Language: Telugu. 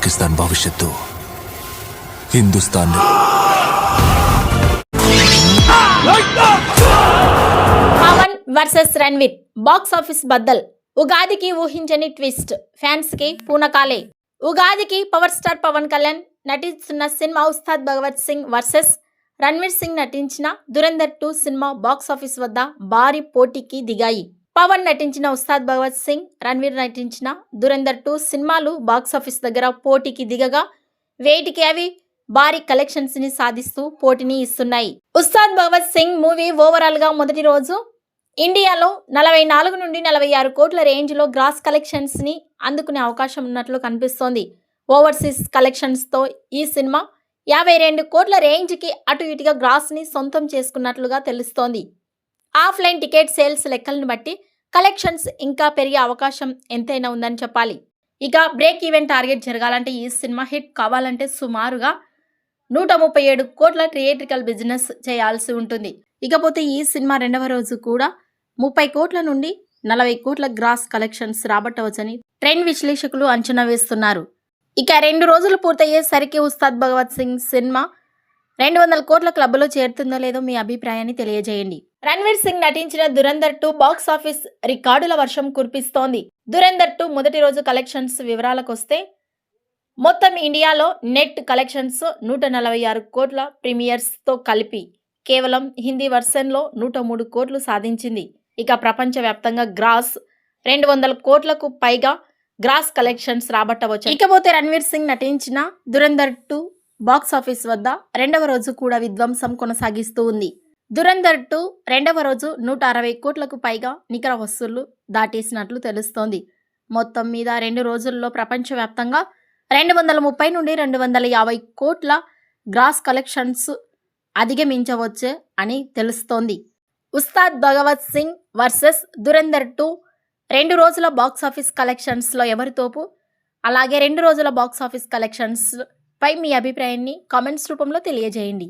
పాకిస్తాన్ భవిష్యత్తు Hindustan. Pawan versus Ranveer box office బద్దల్. ఉగాదికి ఊహించని ట్విస్ట్, ఫ్యాన్స్ కి పూనకాలే. ఉగాదికి పవర్ స్టార్ పవన్ కళ్యాణ్ నటిస్తున్న సినిమా ఉస్తాద్ భగత్ సింగ్ వర్సెస్ రణ్వీర్ సింగ్ నటించిన దురంధర్ 2 సినిమా బాక్స్ ఆఫీస్ వద్ద భారీ పోటీకి దిగాయి. పవన్ నటించిన ఉస్తాద్ భగత్ సింగ్, రణ్వీర్ నటించిన దురంధర్ 2 సినిమాలు బాక్స్ ఆఫీస్ దగ్గర పోటీకి దిగగా వేటికి అవి భారీ కలెక్షన్స్ ని సాధిస్తూ పోటీని ఇస్తున్నాయి. ఉస్తాద్ భగత్ సింగ్ మూవీ ఓవరాల్ గా మొదటి రోజు ఇండియాలో 44 నుండి 46 కోట్ల రేంజ్ లో గ్రాస్ కలెక్షన్స్ ని అందుకునే అవకాశం ఉన్నట్లు కనిపిస్తోంది. ఓవర్సీస్ కలెక్షన్స్ తో ఈ సినిమా 52 కోట్ల రేంజ్ కి అటు ఇటుగా గ్రాస్ ని సొంతం చేసుకున్నట్లుగా తెలుస్తోంది. ఆఫ్లైన్ టికెట్ సేల్స్ లెక్కలను బట్టి కలెక్షన్స్ ఇంకా పెరిగే అవకాశం ఎంతైనా ఉందని చెప్పాలి. ఇక బ్రేక్ ఈవెన్ టార్గెట్ జరగాలంటే, ఈ సినిమా హిట్ కావాలంటే సుమారుగా 137 కోట్ల థియేట్రికల్ బిజినెస్ చేయాల్సి ఉంటుంది. ఇకపోతే ఈ సినిమా రెండవ రోజు కూడా 30 కోట్ల నుండి 40 కోట్ల గ్రాస్ కలెక్షన్స్ రాబట్టవచ్చని ట్రెండ్ విశ్లేషకులు అంచనా వేస్తున్నారు. ఇక 2 రోజులు పూర్తయ్యేసరికి ఉస్తాద్ భగత్ సింగ్ సినిమా 200 కోట్ల క్లబ్లో చేరుతుందో లేదో మీ అభిప్రాయాన్ని తెలియజేయండి. రణ్వీర్ సింగ్ నటించిన దురంధర్ 2 బాక్స్ ఆఫీస్ రికార్డుల వర్షం కురిపిస్తోంది. దురంధర్ 2 మొదటి రోజు కలెక్షన్స్ వివరాలకు వస్తే మొత్తం ఇండియాలో నెట్ కలెక్షన్స్ 146 కోట్ల ప్రీమియర్స్ తో కలిపి కేవలం హిందీ వర్షన్లో 103 కోట్లు సాధించింది. ఇక ప్రపంచవ్యాప్తంగా గ్రాస్ 200 కోట్లకు పైగా గ్రాస్ కలెక్షన్స్ రాబట్టవచ్చు. ఇకపోతే రణ్వీర్ సింగ్ నటించిన దురంధర్ 2 బాక్స్ ఆఫీస్ వద్ద రెండవ రోజు కూడా విధ్వంసం కొనసాగిస్తూ ఉంది. దురంధర్ 2 రెండవ రోజు 160 కోట్లకు పైగా నికర వసూళ్లు దాటేసినట్లు తెలుస్తోంది. మొత్తం మీద 2 రోజుల్లో ప్రపంచవ్యాప్తంగా 230 నుండి 250 కోట్ల గ్రాస్ కలెక్షన్స్ అధిగమించవచ్చు అని తెలుస్తోంది. ఉస్తాద్ భగత్ సింగ్ వర్సెస్ దురంధర్ 2 2 రోజుల బాక్స్ ఆఫీస్ కలెక్షన్స్లో ఎవరి తోపు? అలాగే 2 రోజుల బాక్స్ ఆఫీస్ కలెక్షన్స్ పై మీ అభిప్రాయాన్ని కామెంట్స్ రూపంలో తెలియజేయండి.